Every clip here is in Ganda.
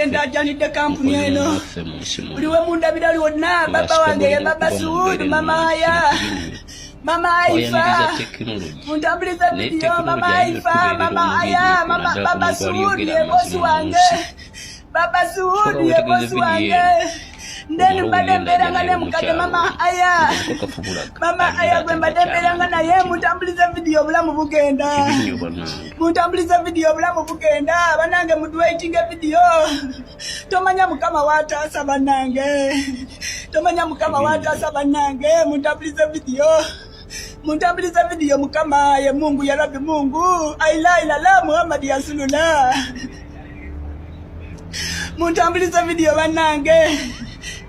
genda ajjanidde kampuni eno. Buliwe mundabira lyonna baba wange ye baba Suudu, mama Aya. Mama Aifa, muntambuliza video, mama Aifa, mama Aya, mama baba Suudu ye bosi wange. Baba Suudu ye bosi wange. Ndeni mbadde mbeeranga ne mukadde mama Aya. Mama Aya gwe mbadde mbeeranga naye muntambuliza video bulamu bugenda. Muntambuliza video bulamu bugenda. Banange muduwaitinga video. Tomanya mukama wataasa banange. Tomanya mukama wataasa banange. Muntambuliza video. Muntambuliza video mukama ye Mungu ya Rabbi Mungu. Aila ilala Muhammad ya Rasulullah. Muntambuliza video banange.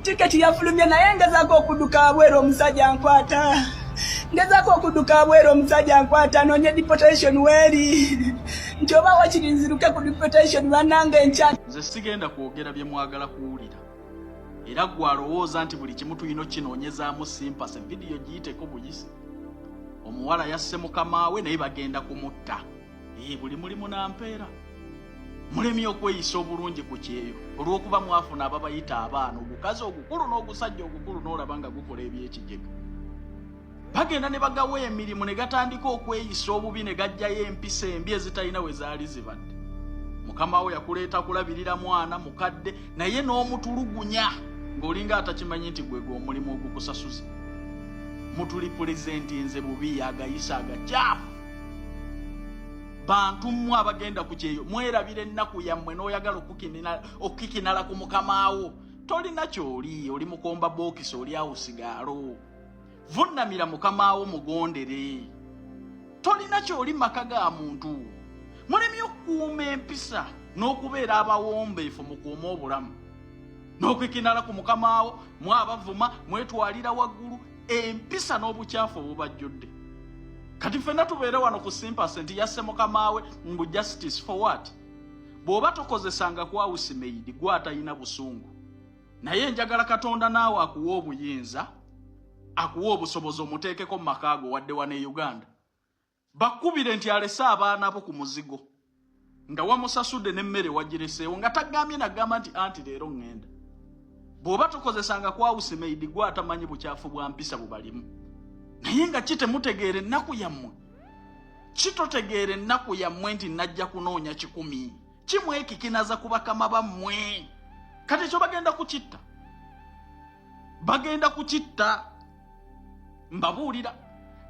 Tiketi yafulumya naye ngezako okuduka bwero omusajja nkwata. Ngezako okuduka bwero omusajja nkwata nonye deportation weri. Njoba wakirinziruke ku deportation banange ncha. Nze sigenda kwogera bye mwagala kuwulira. Era gwe alowooza nti buli kimu tulina kinoonyezaamu simpase video giyiteko buyisi. Omuwala yasse mukama we naye bagenda kumutta. Buli mulimu nampeera. Mulemi okweyisa obulungi ku kyeyo olw'okuba mwafuna ababayita abaana ogukazi ogukulu n'ogusajja ogukulu n'olaba nga gukola eby'ekigega. Bagenda ne bagawa emirimu ne gatandika okweyisa obubi ne gajjayo empisa embi ezitalina we zaali zibadde. Mukama we yakuleeta kulabirira mwana mukadde naye n'omutulugunya ng'olinga atakimanyi nti gwe omulimu ogukusasuza. Mutuli pulezidenti nze bubi agayisa agacaafu. Bantu mmwe abagenda ku kyeyo mwerabire ennaku yammwe n'oyagala okukikinala ku mukamaawo. Tolina ky'oli, oli mukomba bookisi oli awo sigaalo. Vunnamira mukamaawo mugondere. Tolina ky'oli maka ga muntu. Mulemi okukuuma empisa n'okubeera abawombeefu mukuuma obulamu. N'okukinala ku mukamaawo mwabavuma mwetwalira waggulu empisa n'obukyafu obubajjudde. Kati ffenna tubeere wano ku simpase nti yasse mukamawe mbu justice for what? Bw'oba tokozesanga ku house maid gwe atalina busungu. Naye njagala Katonda naawe akuwa obuyinza, akuwa obusobozi omuteekeko mu makaago wadde wane Uganda. Bakkubire nti alese abaana bo ku muzigo. Nga wamusasudde n'emmere wagireseewo nga tagambye nagamba nti anti leero ŋŋenda. Bw'oba tokozesanga ku house maid gwe atamanyi bukyafu bwa mpisa bubalimu. Naye nga kitemutegeere ennaku yammwe. Kitotegeere ennaku yammwe nti najja kunoonya 10. Kimwekikinaza ku bakama bammwe. Kati ekyo bagenda kukitta. Bagenda kukitta. Mbabuulira.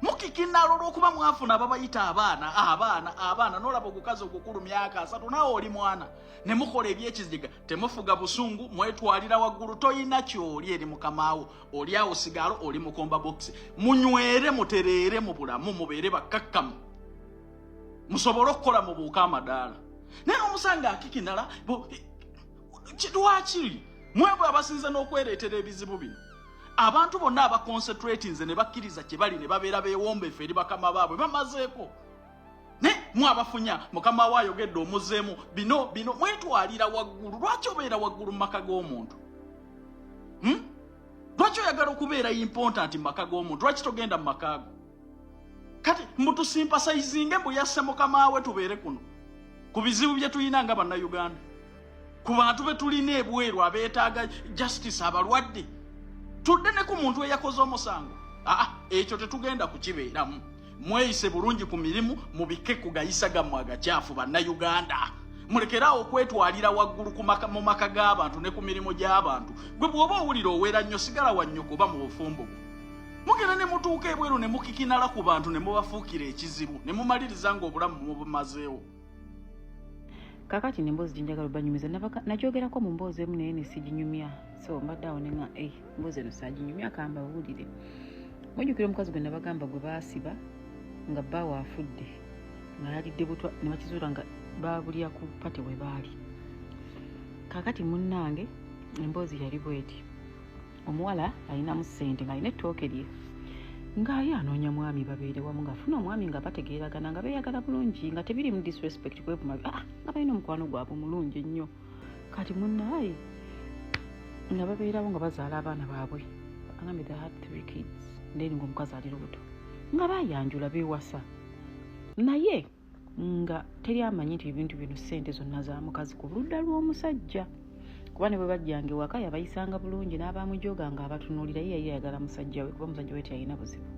Mukikinalo olw'okuba mwafuna ababayita abaana n'olaba ogukazi ogukulu myaka 3 nawe oli mwana. Ne mukola eby'ekiziga temufuga busungu mwetwalira waggulu toyina ky'oli eri mukamaawo oli awo sigalo oli mukomba box munywere mutereere mu bulamu mubeere bakkakkamu musobole okukola mu buuka amadaala naye omusanga akikinala lwaki mwebwe abasinze n'okwereetera ebizibu bino abantu bonna abaconcentratinze ne bakkiriza kye bali ne babeera beewombeefu eri bakama baabwe bamazeeko ne mwabafunya mukama waayogedde omuzeemu bino mwetwalira waggulu. Lwaki obeera waggulu mu maka g'omuntu? Lwaki oyagala okubeera important mu maka g'omuntu? Lwaki togenda mu makaago? Kati mutusimpasayizinge mbu yasse mukama we tubeere kuno ku bizibu bye tulina nga bannayuganda, ku bantu be tulina ebweru abeetaaga justice, abalwadde, tudde ne ku muntu eyakoze omusango. Ekyo tetugenda kukibeeramu. Mweyise bulungi ku mirimu mubike kugayisa gammwe agacaafu bannayuganda. Mulekeraawo okwetwalira waggulu mu maka g'abantu ne ku mirimu gy'abantu. Gwe bw'oba owulira oweera nnyo sigala wannyoko oba mu bufumbo bwo. Mugenda ne mutuuka ebweru ne mukikinala ku bantu ne mubafuukira ekizibu ne mumaliriza ng'obulamu mubumazeewo. Kakati n'emboozi jinjagala banyumiza nagyogerako mu mboozi emu naye ne siginyumya. So mbadde awo ne nga mboozi eno saaginyumya kamba buwulire. Mujjukira omukazi gwe nabagamba gwe baasiba nga bbaawe afudde nga yalidde butwa ne bakizuula nga baabulya ku pate we baali. Kakati munnange emboozi yali bweti. Omuwala alinamu ssente ng'alina ettooke lye ng'aye anoonya mwami babeere wamu ng'afuna omwami nga bategeeragana nga beeyagala bulungi nga tebiri mu disrespect kwevuma nga balina omukwano gwabwe mulungi ennyo. Kati munnaaye nga babeerawo nga bazaala abaana baabwe agambe they had 3 kids ndeni ng'omukazi ali lubuto nga bayanjula beewasa naye nga teri amanyi nti ebintu bino ssente zonna za mukazi ku ludda lw'omusajja. kuba ne bwe bajjanga ewaka yabayisanga bulungi n'abamujooga nga abatunuulira ye yali ayagala musajja we kuba musajja we teyalina buzibu.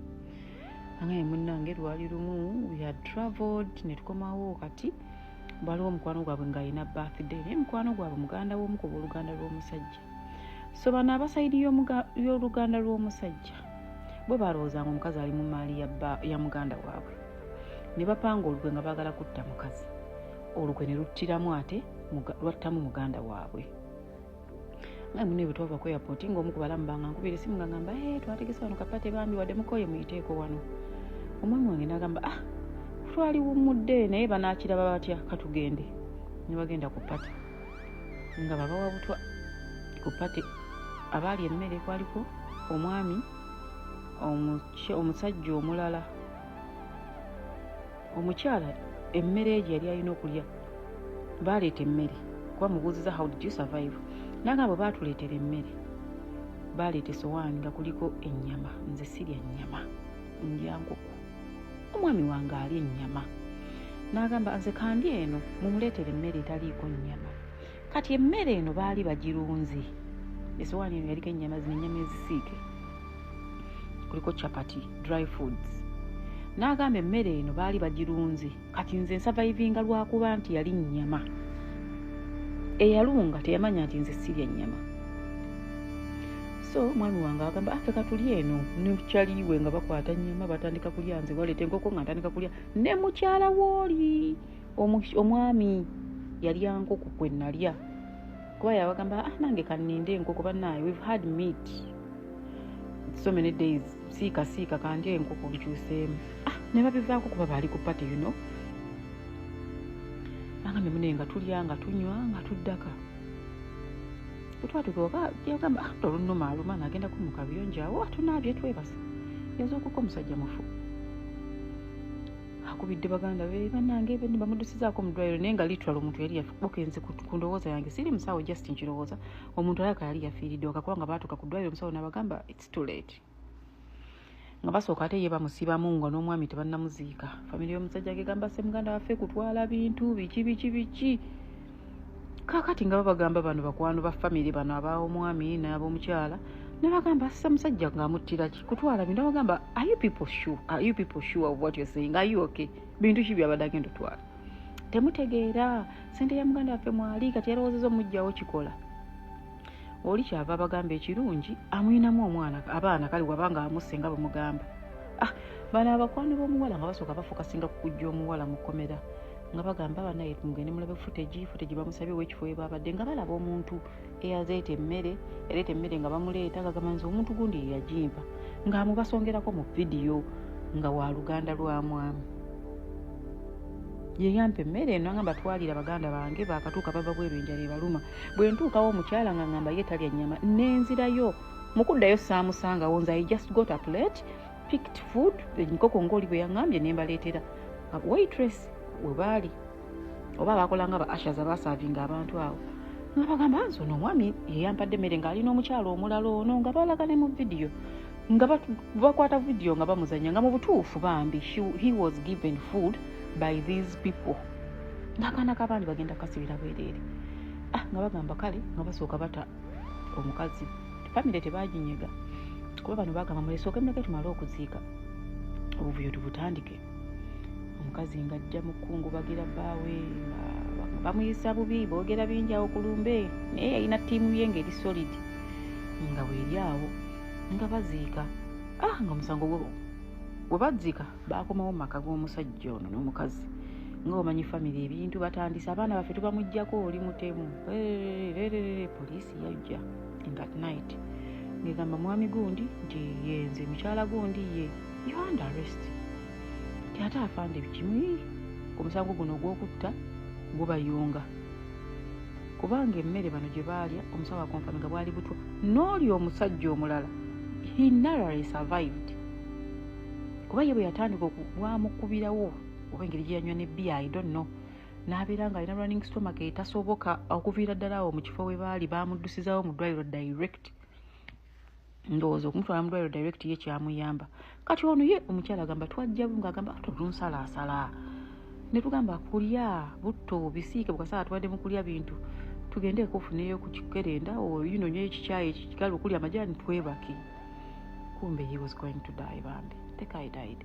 Angaye munnange lwali lumu we had travelled ne tukomawo kati waliwo omukwano gwabwe ng'alina birthday naye mukwano gwabwe muganda w'omu ku booluganda lw'omusajja. So bano abasayidi y'oluganda lw'omusajja bwe balowoozanga omukazi ali mu maali ya muganda waabwe ne bapanga olukwe nga baagala kutta mukazi. Olukwe ne luttiramu ate lwattamu muganda waabwe. Nga munne bwe twava ku airport ng'omu ku balamu banga nkubira essimu nga ngamba twategese wano kapate bambi wadde mukoye muyiteeko wano. Omwami wange n'agamba twali wumudde naye banaakiraba batya katugende. Ne bagenda ku pate nga babawabutwa ku pate. Abaali emmere kwaliko omwami omusajja omulala. Omukyala emmere egyo yali alina okulya baleeta emmere kuba mubuuziza how did you survive. Nagamba baatuleetera emmere baleeta esowaani nga kuliko ennyama. Nze sirya nnyama ndya nkoko. Omwami wange alya ennyama. Nagamba nze kandi eno mumuleetera emmere etaliiko nnyama. Kati emmere eno baali bagirunze. Esowaani eno yaliko ennyama zino ennyama ezisiike kuliko chapati dry foods. Nagamba emmere eno baali bagirunze kati nze nsavaivinga lwakuba nti yali nnyama. Eyalunga teyamanya nti nze sirya nnyama. So mwami wange agamba feka tuli eno nemukyaliwe nga bakwata nnyama batandika kulya nze waleeta enkoko nga ntandika kulya ne mukyala wooli omwami yalya nkoko kwe nalya kuba yabagamba nange kanninde enkoko bannaaye we've had meat so many days siika kandi enkoko nkyuseemu. Ne babivaako kuba baali ku pate Nagambye munne nga tulya nga tunywa nga tuddaka. Twatukoka yagamba olunuma aluma ng'agenda kumuka biyonja awo tunaabye twebase. Yazookuko omusajja mufu. Akubidde baganda be bannange be bamudusizaako mu ddwaliro naye nga litwala omuntu yali yafukenze ku ndowooza yange siri musawo just nkirowooza omuntu alaka yali yafiiridde wakakuba nga baatuuka ku ddwaliro omusawo n'abagamba it's too late. Nga basooka ate ye bamusibamu nga n'omwami tebannamuziika. Famire y'omusajja gegamba se muganda waffe kutwala bintu biki. Kakati nga babagamba bano bakwano ba famire bano ab'omwami n'ab'omukyala ne bagamba assa musajja ng'amuttira ki kutwala bintu. Bagamba are you people sure of what you're saying? Are you okay? Bintu ki byabadde agenda otwala? Temutegeera sente ya muganda waffe mwali kati yalowoozezza omujjawo kikola. Oli kyava bagamba ekirungi amuyinamu abaana kale wabanga amusse nga bamugamba. Bano abakwano b'omuwala nga basooka bafokasinga ku kujja omuwala mu kkomera nga bagamba banaye mugende mulabe footage bamusabye w'ekifo we babadde nga balaba omuntu yaleeta emmere nga bamuleeta nga gamanzi omuntu gundi yagimpa ng'amubasongerako mu vidiyo nga wa luganda lwa mwami. Ye yampa emmere eno ngamba twalira baganda bange bakatuuka bava bweru enjala ebaluma. Bwe ntuukawo omukyala nga ngamba ye talya nnyama nenzirayo mu kuddayo saamusangawo nze I just got a plate picked food enkoko ng'oli bwe yaŋŋambye ne mbaleetera. Waitress we baali oba bakola nga ba ashers abasaavinga abantu awo nga bagamba nze ono omwami ye yampadde emmere ng'alina omukyala omulala ono nga balaga ne mu vidiyo nga bakwata vidiyo nga bamuzanya nga mu butuufu bambi he was given food by these people. N'akaana k'abandi bagenda kasibira bwereere. Nga bagamba kale nga basooka bata omukazi. Famire tebaginyega kuba bano bagamba mulesooke muleke tumale okuziika obuvuyo tubutandike. Omukazi ng'ajja mu kkungu bagira bbaawe bamuyisa bubi boogera bingi awo ku lumbe naye yalina ttiimu ye ng'eri solid nga bw'eri awo nga baziika. Nga omusango we baziika baakomawo mu maka g'omusajja ono n'omukazi ng'omanyi famire ebintu batandise abaana baffe tubamuggyako oli mutemu poliisi yajja at night ng'egamba mwami gundi nti yenze mukyala gundi ye you under arrest ate afande bikimu omusango guno ogw'okutta gubayunga kubanga emmere bano gye baalya omusawo akonfami nga bwali butwa n'oli omusajja omulala he narrowly survived kuba ye bwe yatandika bwamukubirawo oba engeri gye yanywa nebbiya I don't know n'abeera ng'alina running stomach etasoboka okuviira ddala awo mu kifo we baali bamuddusizaawo mu ddwaliro direct. Ndowooza okumutwala mu ddwaliro direct ye kyamuyamba. Kati ono ye omukyala agamba twajja ng'agamba tolunsalaasala ne tugamba kulya butto bisiike bukasala tuwadde mu kulya bintu tugende kufuneyo ku kikerenda nywe ekikyayi kikalu okuli amajani twebake. Kumbe he was going to die bambi. Teka I died.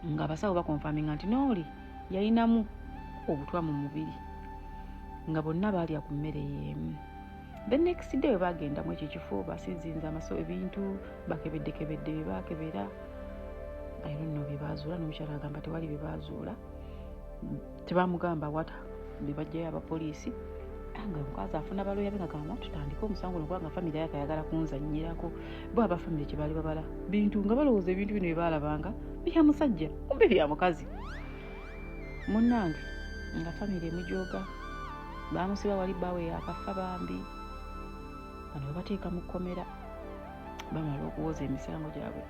Nga basawo bakonfaminga nti nooli yalinamu obutwa mu mubiri. Nga bonna baali ku mmere y'emu. The next day bagenda mu ekyo kifo basizinza amaso ebintu bakebeddekebedde bye baakebera. I don't know bye baazuula n'omukyala agamba tewali bye baazuula. Tebamugamba wata bye bajjayo abapoliisi. Nga omukazi afuna balooya be ngagamba tutandike omusango nokubanga famire yake ayagala kunzannyirako. Bo abafamire kye baali babala bintu nga balowooza ebintu bino bye baalabanga bya musajja kumbe bya mukazi. Munnange nga famire emujooga baamusiba wali bbaawe yakafa bambi. Bano bateeka mu kkomera bamala okuwoza emisango gyabwe.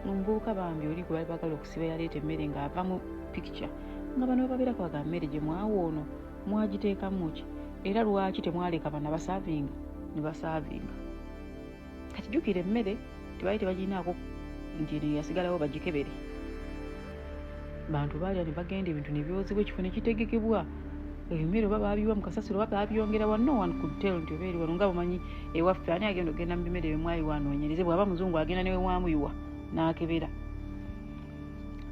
Mumbuuka bambi oli gwe bali bagala okusiba yaleeta emmere ng'ava mu picture. Nga bano babeerako bagamba mmere gye mwawo ono mwagiteekamu ki era lwaki temwaleka bana basaavinga ne basaavinga. Kati jjukira emmere tebaali tebaginaako nti yasigalawo bagikebere. Bantu baali ne bagenda ebintu ne byozebwa ekifo ne kitegekebwa. Emmere oba baabiwa mu kasasiro oba baabyongera wa no one could tell nti obeeri wano nga bumanyi ewaffe ani agenda okugenda mu bimere bye mwali wanoonyereze bw'aba muzungu agenda newe wamuyuwa n'akebera.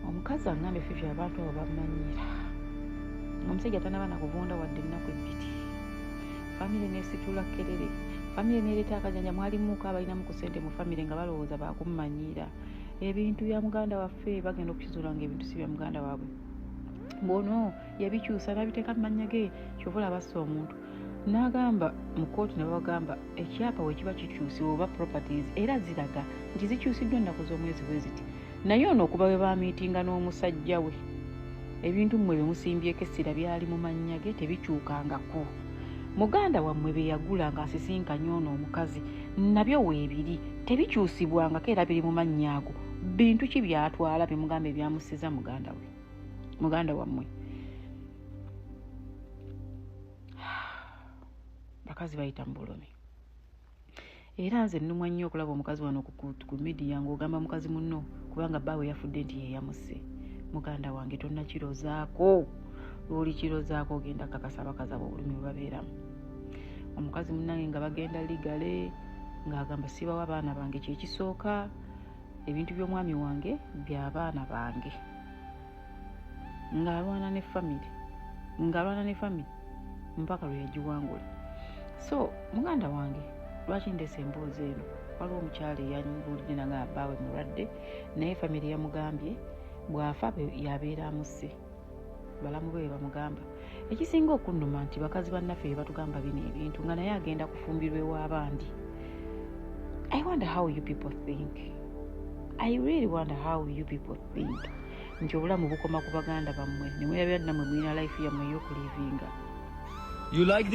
Omukazi aŋŋambe fifi abantu abo bamanyiira. Omusajja tanaba na kuvunda wadde ennaku ebbiri. Famire n'esitula kkerere. Famire n'ereeta akajanja mwalimuko abalinamu ku ssente mu famire nga balowooza baakumumanyiira. Ebintu bya muganda waffe bagenda okukizuula ng'ebintu si bya muganda waabwe. Bono yabikyusa n'abiteeka mu mannya ge kyovula bassa omuntu. N'agamba mu kkooti ne babagamba ekyapa we kiba kikyusibwa oba properties era ziraga nti zikyusiddwa ennaku z'omwezi bwe ziti. Naye ono okuba bwe baamiitinga n'omusajja we ebintu mmwe bye musimbyeko essira byali mu mannya ge tebikyukangako. Muganda wammwe be yagula ng'asisinkanye ono omukazi nabyo weebiri tebikyusibwangako era biri mu mannya ago. Bintu ki byatwala bye mugamba ebyamusiza muganda wammwe. Bakazi bayita mbulumi. Era nze nnumwa nnyo okulaba omukazi wano ku midiya ng'ogamba mukazi munno kubanga bbaawe yafudde nti ye yamusse. Muganda wange tonna kirozaako. Lwoli kirozaako ogenda kakasa abakazi abo obulumi bwe babeeramu. Omukazi munnange nga bagenda ligale ng'agamba sibawa abaana bange kyekisooka. Ebintu by'omwami wange by'abaana bange. Ng'alwana ne famire mpaka lwe yagiwangula. So muganda wange lwaki ndese emboozi eno waliwo omukyala eyanyubuulidde nange abbaawe mulwadde naye famire yamugambye bw'afa yabeera amusse balamu be bamugamba. Ekisinga okunnuma nti bakazi bannaffe be batugamba bino ebintu nga naye agenda kufumbirwa ew'abandi. I wonder how you people think. I really wonder how you people think. Nti obulamu bukoma ku baganda bammwe ne mweyabira nammwe mulina life yammwe ey'okulivinga.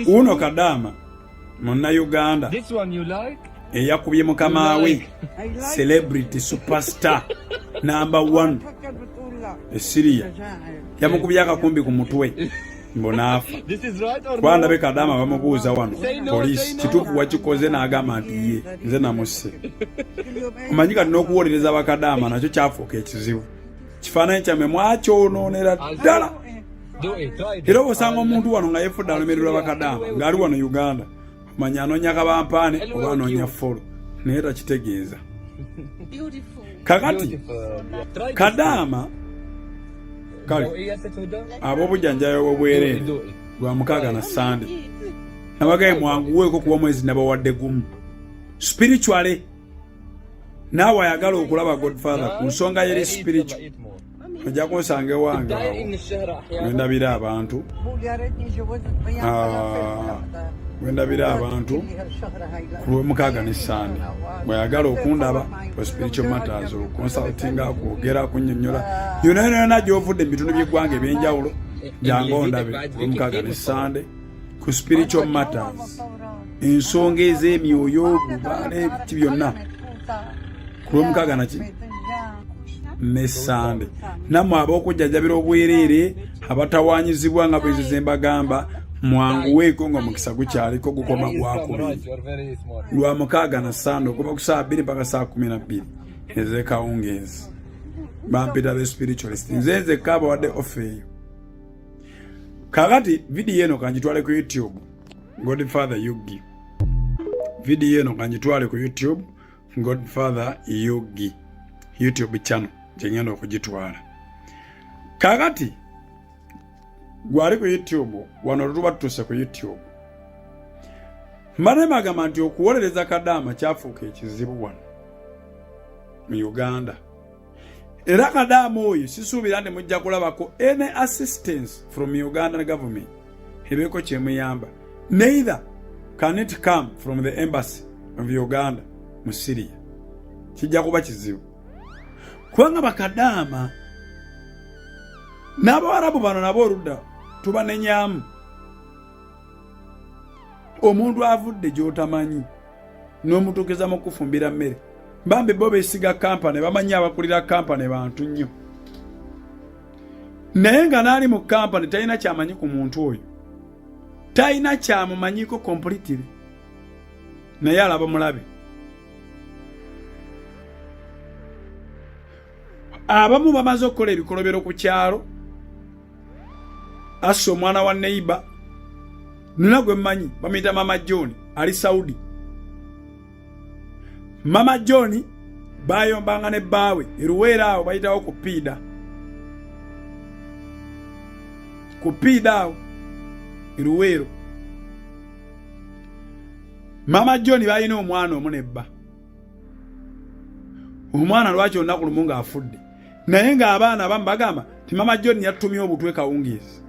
Uno Kadama Monna Uganda. This one you like? Eyakubye mukama we celebrity superstar number 1 Syria. Yamukubye akakumbi ku mutwe mbonafa. This is right or Kwanda be Kadama bamubuuza wano police kitufu wakikoze n'agamba nti ye nze namusse. Omanyika n'okuwolereza bakadama nakyo kyafuuka ekizibu. Kifaananyi kyame mwakyonoonera ddala. Era osanga omuntu wano nga yefudde alomererwa bakadama ng'ali wano Uganda. Manya anoonya kabampaane oba anoonya folo naye takitegeeza. Kakati Kadama kale ab'obujjanjabi obwereere lwa mukaaga na Sande nabagaye mwanguweeko kuba mwezi nabawadde gumu spiritually naawe ayagala okulaba Godfather ku nsonga yeri spiritual ojja kunsanga ewange wendabira abantu ku lw'omukaaga ne Sande bw'ayagala okundaba for spiritual matters consulting akwogera kunnyonnyola yonna gy'ovudde mu bitundu by'eggwanga ebyenjawulo jangu ondabe ku lw'omukaaga ne Sande ku spiritual matters ensonga ez'emyoyo bubaale ebiti byonna ku lw'omukaaga naki ne Sande nammwe ab'okujjanjabira obwereere abatawaanyizibwa nga bwe ze mbagamba mwanguweeko nga mukisa gukyaliko gukoma gwakubiri lwa mukaaga na Sande okuva ku saa 2 mpaka saa 12 ez'ekawungeezi bampita the spiritualist nze nzekka abawadde offer eyo. Kakati vidiyo eno kanjitwale ku YouTube Godfather Yugi. Video eno kanjitwale ku YouTube Godfather Yugi YouTube channel jengendo okujitwala. Kakati gwali ku YouTube wano tuba tutuse ku YouTube. Mbane magamba nti okuwolereza Kadaama kyafuuka ekizibu wano mu Uganda. Era Kadaama oyo sisuubira nti mujja kulabako any assistance from Uganda government ebeko kyemuyamba. Neither can it come from the embassy of Uganda mu Syria. Kijja kuba kizibu. Kubanga bakadaama n'Abarabu bano nabo oludda tubanenyamu. Omuntu avudde gy'otamanyi n'omutuukiriza mu kufumbira mmere. Bambi bo beesiga kampani bamanyi abakulira kampani bantu nnyo. Naye nga n'ali mu kampani talina kyamanyi ku muntu oyo. Talina kyamumanyiko completely. Naye alaba mulabe. Abamu bamaze okukola ebikolobero ku kyalo. Asso omwana wa neighbor. Nina gwe mmanyi bamuyita Mama John ali Saudi. Mama John bayombanga ne bbaawe eruweera awo bayitawo kupiida. Kupiida awo eruweero. Mama John balina omwana omu nebba. Omwana lwaki olunaku lumu ng'afudde. Naye ng'abaana abamu bagamba ti Mama John yatumye obutwe kawungeezi.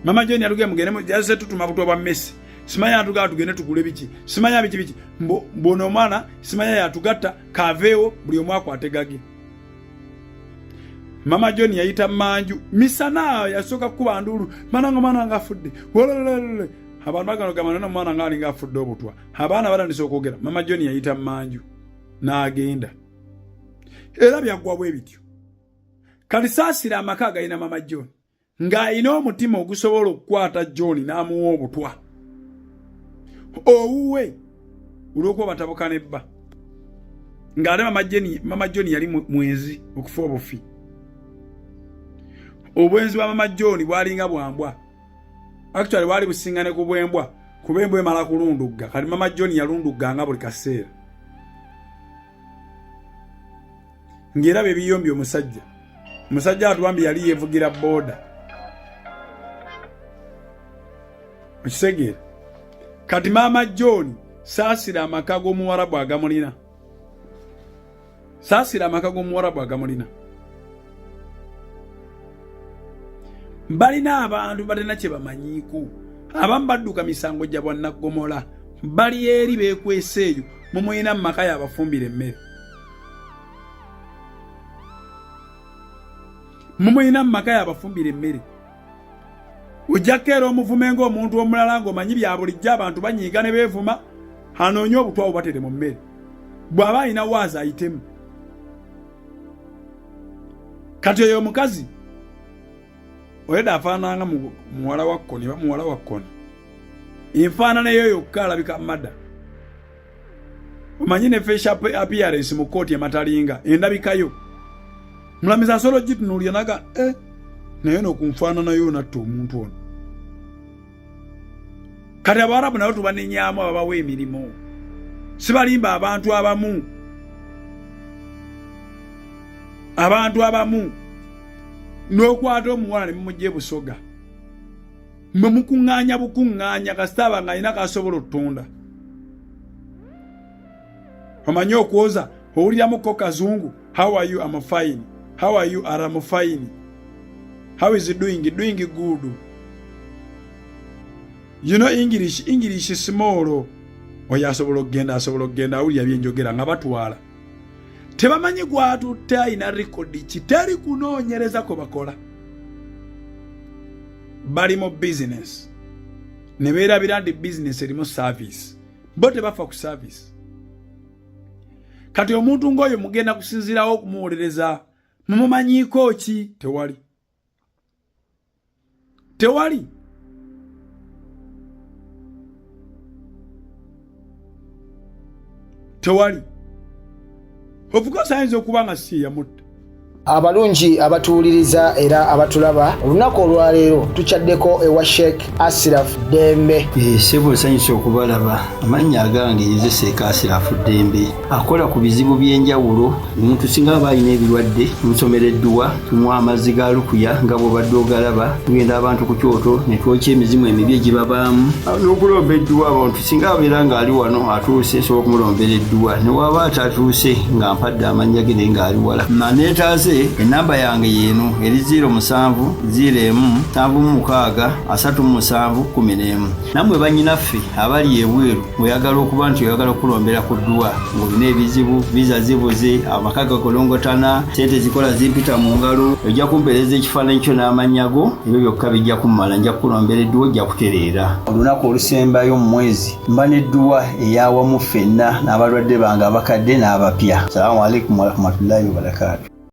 Mama John yatuge mugende jase tutuma butwa bwa Messi. Simanya yatuga tugende tukule biki. Simanya biki. Mbono omwana simanya yatugatta kaveewo buli omwaka ategage. Mama John yayita manju misana yasoka kuba ndulu mana ngafudde. Wololole abantu bagano gamana mwana ngali ngafudde obutwa. Abaana batandise okwogera. Mama John yayita manju n'agenda. Era byagwa bwe bityo. Kalisaasira amaka gayina Mama John. Nga ino omutima ogusobola okukwata John n'amuwa obutwa. Owuwe ulwokuba batabuka nebba. Ng'ate Mama John yali mwezi okufa obufi. Obwenzi bwa Mama John bwalinga bwambwa. Actually wali busingane ku bwembwa. Kubembwa emala kulundugga. Kati Mama John yalundugganga buli kaseera. Ngera bebiyombi omusajja. Omusajja atuwambi yali yevugira boda. Okisegera. Kati Mama John saasira amaka g'omuwarabu agamulina. Saasira amaka g'omuwarabu agamulina. Balina abantu balina kye bamanyiiko. Abamu badduka misango gya bwannagomola. Bali eri beekwese eyo mumuyina mu maka y'abafumbira emmere. Mumuyina mu maka y'abafumbira emmere. Ujakera omuvumengo omuntu omulala ng'omanyi bya bulijjo abantu banyiiga ne beevuma anoonye obutwa obubatere mu mmere. Bw'aba alina waaza ayitemu. Kati oyo omukazi oyeda afaananga muwala wa kkoni ba muwala wa kkoni. Enfaanana eyo yokka alabika mada. Omanyi ne facial appearance mu kooti ematalinga endabikayo. Mulamiza asolo gitunuulira naga naye n'okunfaanana yo natta omuntu ono. Kati Abarabu nabo tubanenyaamu ababawa emirimu. Sibalimba abantu abamu. Abantu abamu n'okwata omuwala ne mumugye busoga. Mwe mukuŋŋaanya bukuŋŋaanya kasitaba ng'alina kasobola ottunda. Omanyi okwoza owuliramuko kazungu. How are you? I'm fine. How are you? I'm fine. How is it doing? Doing good. You know English is small. Oya asobola okgenda awulira byenjogera nga batwala. Tebamanyi gwatutte alina rekodi kitali kunoonyereza ko bakola. Bali mu business. Ne beerabira nti business erimu service. Bo tebafa ku service. Kati omuntu ng'oyo mugenda kusinzirawo okumuwolereza. Mumumanyiiko ki? Tewali. Tewali. Tewali. Of course ayinza okuba nga si yamutta. Abalungi abatuuliriza era abatulaba olunaku olwaleero tukyaddeko ewa Sheikh Ashraf Dembe. Sebo nsanyusa okubalaba. Amannya agange nze Sheikh Ashraf Dembe akola ku bizibu by'enjawulo. Omuntu singa aba alina ebirwadde musomereddwa tumuwa amazzi ga lukuya nga bw'obadde ogalaba tugenda abantu ku kyoto ne twokya emizimu emibi egibabaamu n'okulomba edduwa. Abantu singa abeera ng'ali wano atuuse sobola okumulombera edduwa ne waba atatuuse nga mpadde amannya ge naye ng'ali wala neetaaze. Enamba yange yeno eri 0701763711. Namwe bannyinaffe abali ebweru oyagala okuba nti oyagala okulombera ku dduwa ng'olina ebizibu viza zibuze amaka gakolongotana sente zikola zimpita mu ngalo ojja kumpeereza ekifaananyi kyo n'amanyago ebyo byokka bijja kummala nja kulombera edduwa ojja kutereera. Olunaku olusembayo mu mwezi mba n'edduwa eyawamu ffenna n'abalwadde bange abakadde n'abapya. Salaamu alaikum warahmatullahi wabarakatuh.